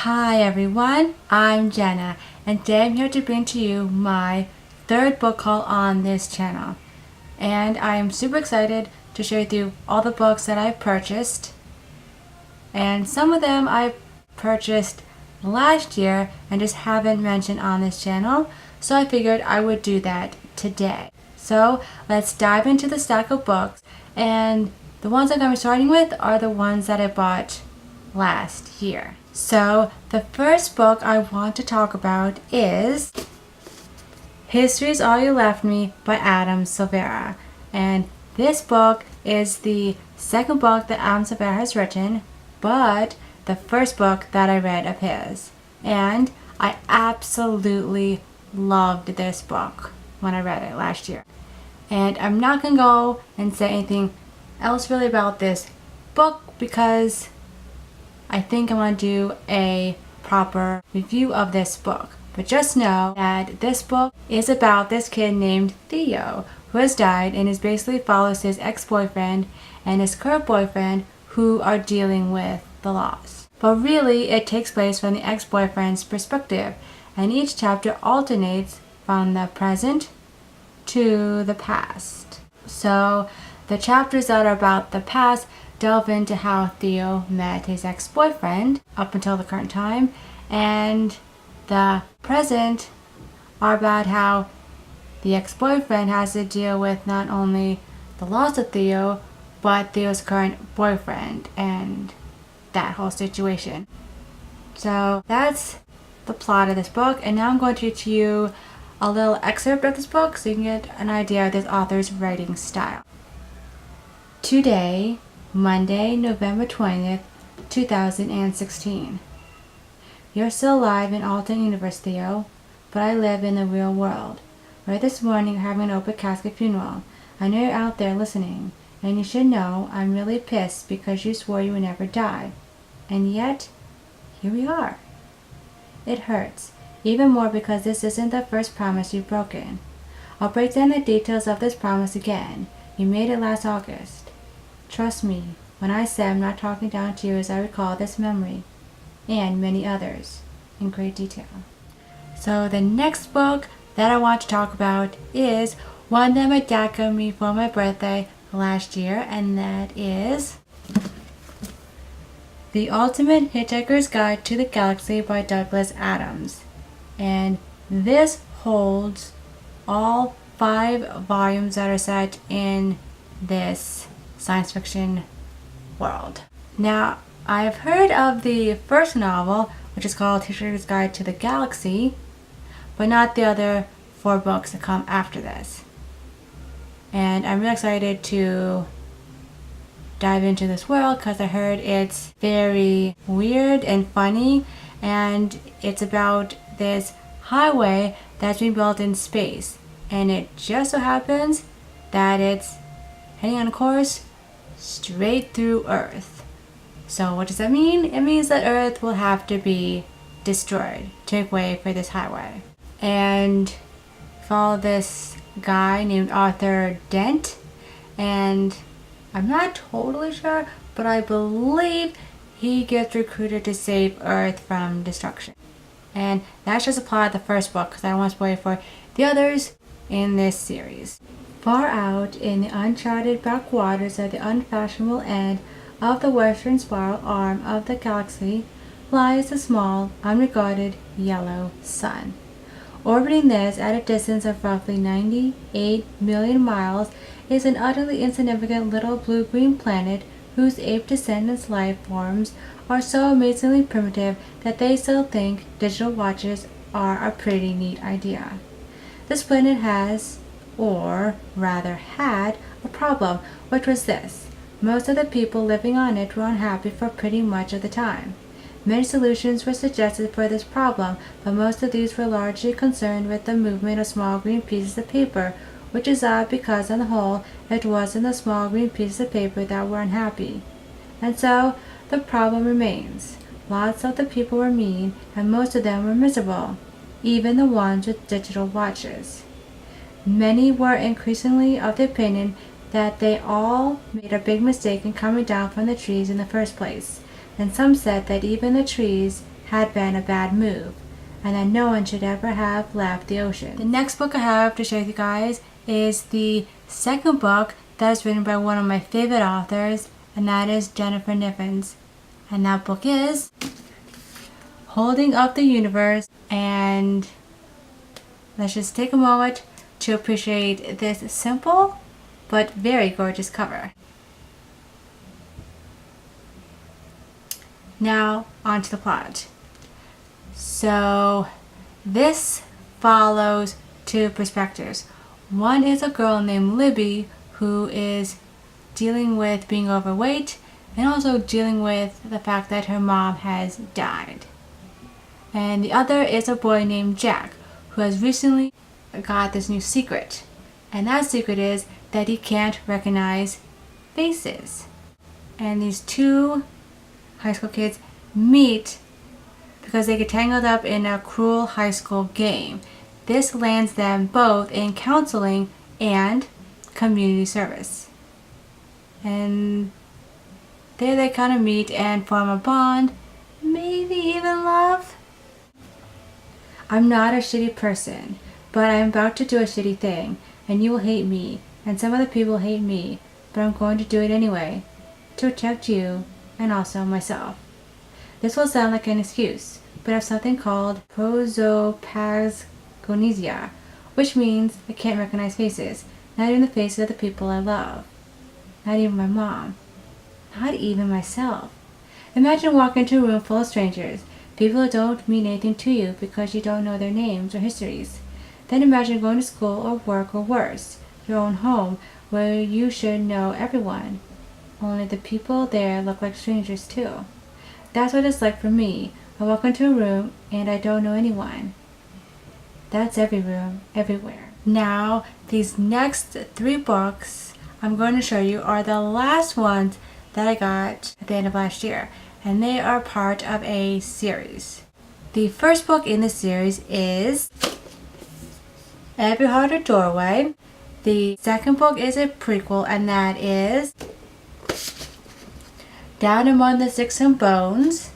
Hi everyone, I'm Jenna, and today I'm here to bring to you my third book haul on this channel. And I am super excited to share with you all the books that I've purchased. And some of them I purchased last year and just haven't mentioned on this channel, so I figured I would do that today. So let's dive into the stack of books, and the ones I'm going to be starting with are the ones that I bought last year. So the first book I want to talk about is History's All You Left Me by Adam Silvera. And this book is the second book that Adam Silvera has written, but the first book that I read of his. And I absolutely loved this book when I read it last year. And I'm not going to go and say anything else really about this book because I think I want to do a proper review of this book. But just know that this book is about this kid named Theo who has died and basically follows his ex-boyfriend and his current boyfriend who are dealing with the loss. But really it takes place from the ex-boyfriend's perspective, and each chapter alternates from the present to the past. So the chapters that are about the past delve into how Theo met his ex-boyfriend up until the current time, and the present are about how the ex-boyfriend has to deal with not only the loss of Theo, but Theo's current boyfriend and that whole situation. So that's the plot of this book, and now I'm going to read to you a little excerpt of this book so you can get an idea of this author's writing style. Today, Monday, November 20th, 2016. You're still alive in alternate universe, Theo, but I live in the real world, where this morning you're having an open casket funeral. I know you're out there listening, and you should know I'm really pissed because you swore you would never die. And yet, here we are. It hurts, even more because this isn't the first promise you've broken. I'll break down the details of this promise again. You made it last August. Trust me when I say I'm not talking down to you as I recall this memory, and many others, in great detail. So the next book that I want to talk about is one that my dad got me for my birthday last year, and that is The Ultimate Hitchhiker's Guide to the Galaxy by Douglas Adams. And this holds all 5 volumes that are set in this science fiction world. Now, I've heard of the first novel, which is called Hitchhiker's Guide to the Galaxy, but not the other 4 books that come after this. And I'm really excited to dive into this world because I heard it's very weird and funny, and it's about this highway that's been built in space, and it just so happens that it's heading on a course straight through Earth. So what does that mean? It means that Earth will have to be destroyed to make way for this highway. And follow this guy named Arthur Dent, and I'm not totally sure, but I believe he gets recruited to save Earth from destruction. And that's just a plot of the first book because I don't want to spoil it for the others in this series. Far out in the uncharted backwaters at the unfashionable end of the western spiral arm of the galaxy lies the small, unregarded yellow sun. Orbiting this at a distance of roughly 98 million miles is an utterly insignificant little blue-green planet whose ape descendants' life forms are so amazingly primitive that they still think digital watches are a pretty neat idea. This planet has, or rather had, a problem, which was this: most of the people living on it were unhappy for pretty much of the time. Many solutions were suggested for this problem, but most of these were largely concerned with the movement of small green pieces of paper, which is odd because on the whole it wasn't the small green pieces of paper that were unhappy. And so the problem remains. Lots of the people were mean, and most of them were miserable, even the ones with digital watches. Many were increasingly of the opinion that they all made a big mistake in coming down from the trees in the first place, and some said that even the trees had been a bad move, and that no one should ever have left the ocean. The next book I have to share with you guys is the second book that is written by one of my favorite authors, and that is Jennifer Niffen's. And that book is Holding Up the Universe. And let's just take a moment to appreciate this simple but very gorgeous cover. Now, on to the plot. So, this follows two perspectives. One is a girl named Libby who is dealing with being overweight and also dealing with the fact that her mom has died. And the other is a boy named Jack who has recently got this new secret. And that secret is that he can't recognize faces. And these two high school kids meet because they get tangled up in a cruel high school game. This lands them both in counseling and community service. And there they kind of meet and form a bond, maybe even love. I'm not a shitty person, but I'm about to do a shitty thing, and you will hate me, and some other people hate me, but I'm going to do it anyway, to protect you, and also myself. This will sound like an excuse, but I have something called prosopagnosia, which means I can't recognize faces, not even the faces of the people I love. Not even my mom. Not even myself. Imagine walking into a room full of strangers, people who don't mean anything to you because you don't know their names or histories. Then imagine going to school or work or worse, your own home, where you should know everyone. Only the people there look like strangers too. That's what it's like for me. I walk into a room and I don't know anyone. That's every room, everywhere. Now, these next three books I'm going to show you are the last ones that I got at the end of last year, and they are part of a series. The first book in the series is Every Heart a Doorway. The second book is a prequel, and that is Down Among the Sticks and Bones.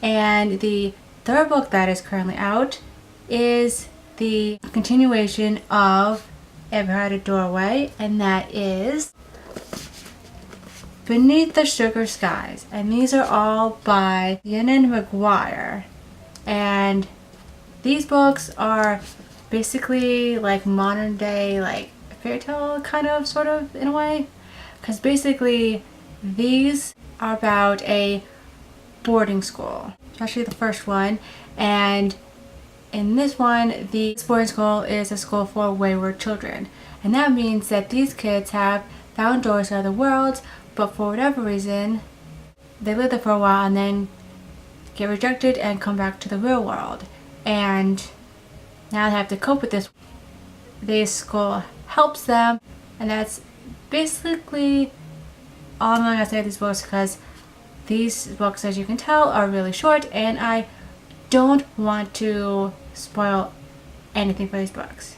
And the third book that is currently out is the continuation of Every Heart a Doorway, and that is Beneath the Sugar Skies. And these are all by Yenin McGuire. And these books are basically like modern day, like fairy tale kind of, sort of, in a way. Because basically these are about a boarding school, especially the first one. And in this one, the boarding school is a school for wayward children. And that means that these kids have found doors to other worlds, but for whatever reason, they live there for a while and then get rejected and come back to the real world. And now they have to cope with this. This school helps them, and that's basically all I'm going to say of these books, because these books, as you can tell, are really short, and I don't want to spoil anything for these books.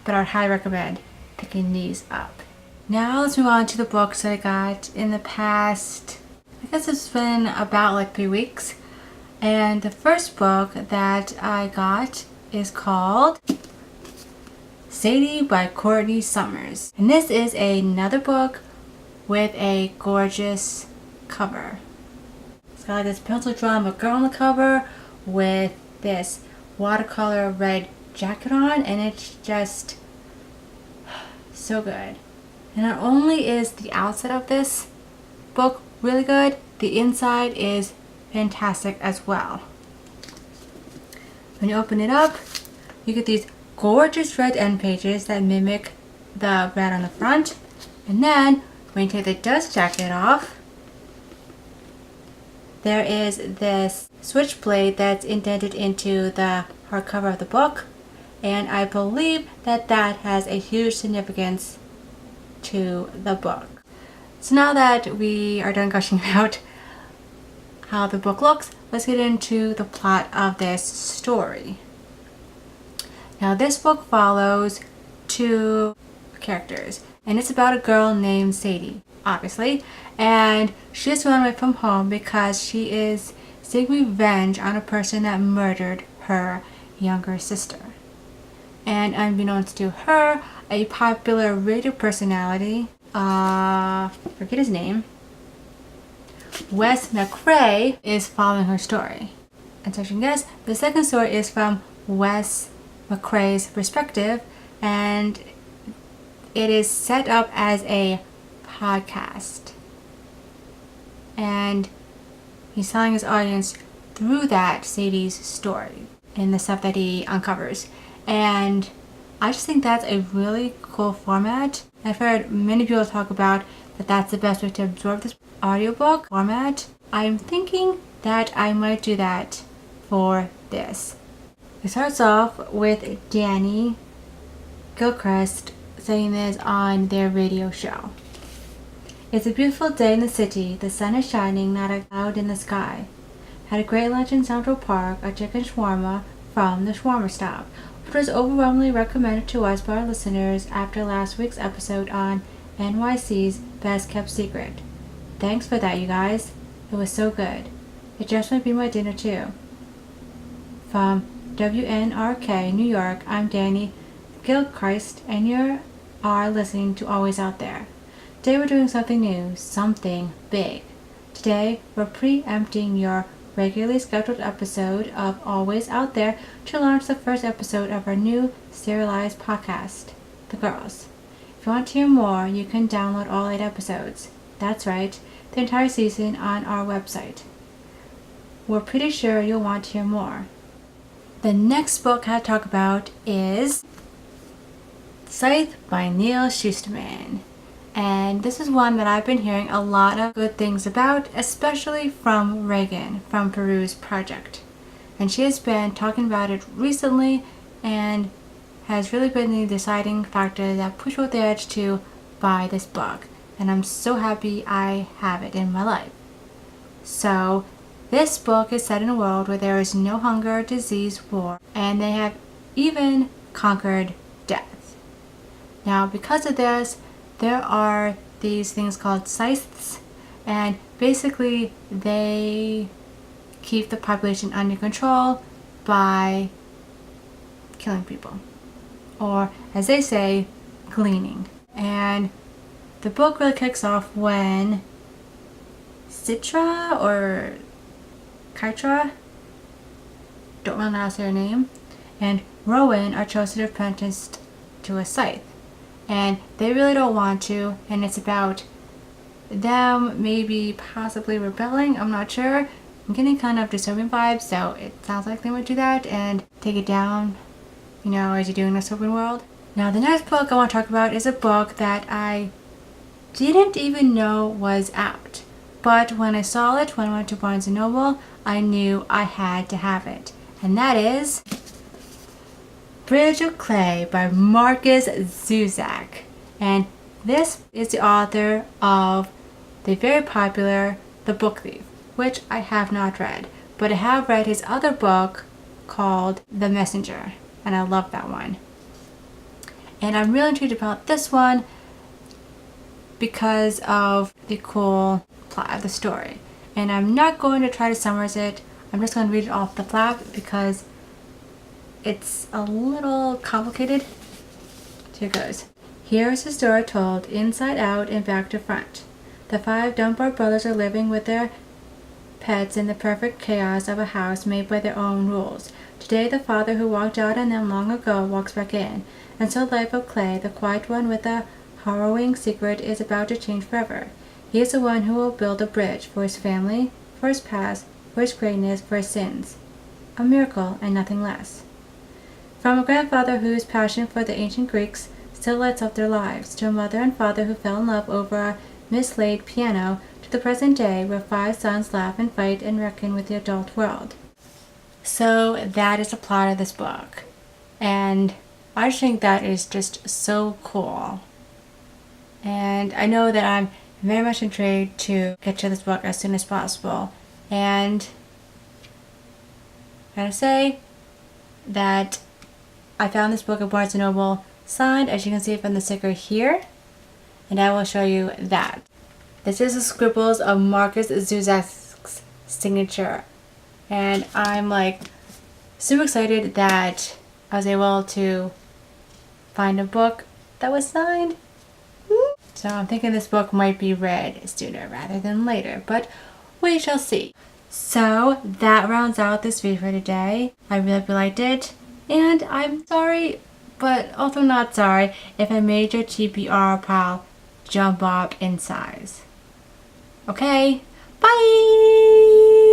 But I would highly recommend picking these up. Now let's move on to the books that I got in the past, I guess it's been about like 3 weeks. And the first book that I got is called Sadie by Courtney Summers. And this is another book with a gorgeous cover. It's got like this pencil drawn of a girl on the cover with this watercolor red jacket on, and it's just so good. And not only is the outside of this book really good, the inside is fantastic as well. When you open it up, you get these gorgeous red end pages that mimic the red on the front. And then when you take the dust jacket off, there is this switchblade that's indented into the hardcover of the book, and I believe that that has a huge significance to the book. So now that we are done gushing about how the book looks, let's get into the plot of this story. Now this book follows two characters, and it's about a girl named Sadie, obviously, and she has run away from home because she is seek revenge on a person that murdered her younger sister. And unbeknownst to her, a popular radio personality, forget his name, Wes McCrae, is following her story. And so you can guess, the second story is from Wes McCrae's perspective, and it is set up as a podcast. And he's telling his audience through that Sadie's story and the stuff that he uncovers. And I just think that's a really cool format. I've heard many people talk about that that's the best way to absorb this audiobook format. I'm thinking that I might do that for this. It starts off with Danny Gilchrist saying this on their radio show. It's a beautiful day in the city. The sun is shining, not a cloud in the sky. Had a great lunch in Central Park, a chicken shawarma from the shawarma stop, which was overwhelmingly recommended to us by our listeners after last week's episode on NYC's Best Kept Secret. Thanks for that, you guys. It was so good. It just might be my dinner too. From WNRK, New York, I'm Danny Gilchrist, and you are listening to Always Out There. Today we're doing something new, something big. Today we're preempting your regularly scheduled episode of Always Out There to launch the first episode of our new serialized podcast, The Girls. If you want to hear more, you can download all 8 episodes. That's right, the entire season on our website. We're pretty sure you'll want to hear more. The next book I talk about is Scythe by Neil Shusterman. And this is one that I've been hearing a lot of good things about, especially from Reagan from Peru's project. And she has been talking about it recently and has really been the deciding factor that pushed me over the edge to buy this book. And I'm so happy I have it in my life. So this book is set in a world where there is no hunger, disease, war, and they have even conquered death. Now because of this, there are these things called Scythes, and basically they keep the population under control by killing people, or as they say, gleaning. And the book really kicks off when Citra or Kytra, don't really know how to say her name, and Rowan are chosen apprenticed to a Scythe. And they really don't want to, and it's about them maybe possibly rebelling, I'm not sure. I'm getting kind of disturbing vibes, so it sounds like they would do that and take it down, as you do in this open world. Now the next book I want to talk about is a book that I didn't even know was out. But when I saw it, when I went to Barnes & Noble, I knew I had to have it. And that is Bridge of Clay by Marcus Zusak. And this is the author of the very popular The Book Thief, which I have not read. But I have read his other book called The Messenger, and I love that one. And I'm really intrigued about this one because of the cool plot of the story. And I'm not going to try to summarize it. I'm just going to read it off the flap because it's a little complicated. Here goes. Here is a story told inside out and back to front. The 5 Dunbar brothers are living with their pets in the perfect chaos of a house made by their own rules. Today the father who walked out on them long ago walks back in. And so Life of Clay, the quiet one with a harrowing secret, is about to change forever. He is the one who will build a bridge for his family, for his past, for his greatness, for his sins. A miracle and nothing less. From a grandfather whose passion for the ancient Greeks still lights up their lives, to a mother and father who fell in love over a mislaid piano, to the present day where 5 sons laugh and fight and reckon with the adult world. So that is the plot of this book. And I just think that is just so cool. And I know that I'm very much intrigued to get to this book as soon as possible. And I gotta say that I found this book at Barnes & Noble signed, as you can see from the sticker here, and I will show you that. This is the scribbles of Marcus Zuzak's signature and I'm like super excited that I was able to find a book that was signed. So I'm thinking this book might be read sooner rather than later, but we shall see. So that rounds out this video for today. I really hope you liked it, and I'm sorry, but also not sorry if I made your TBR pile jump up in size. Okay, bye!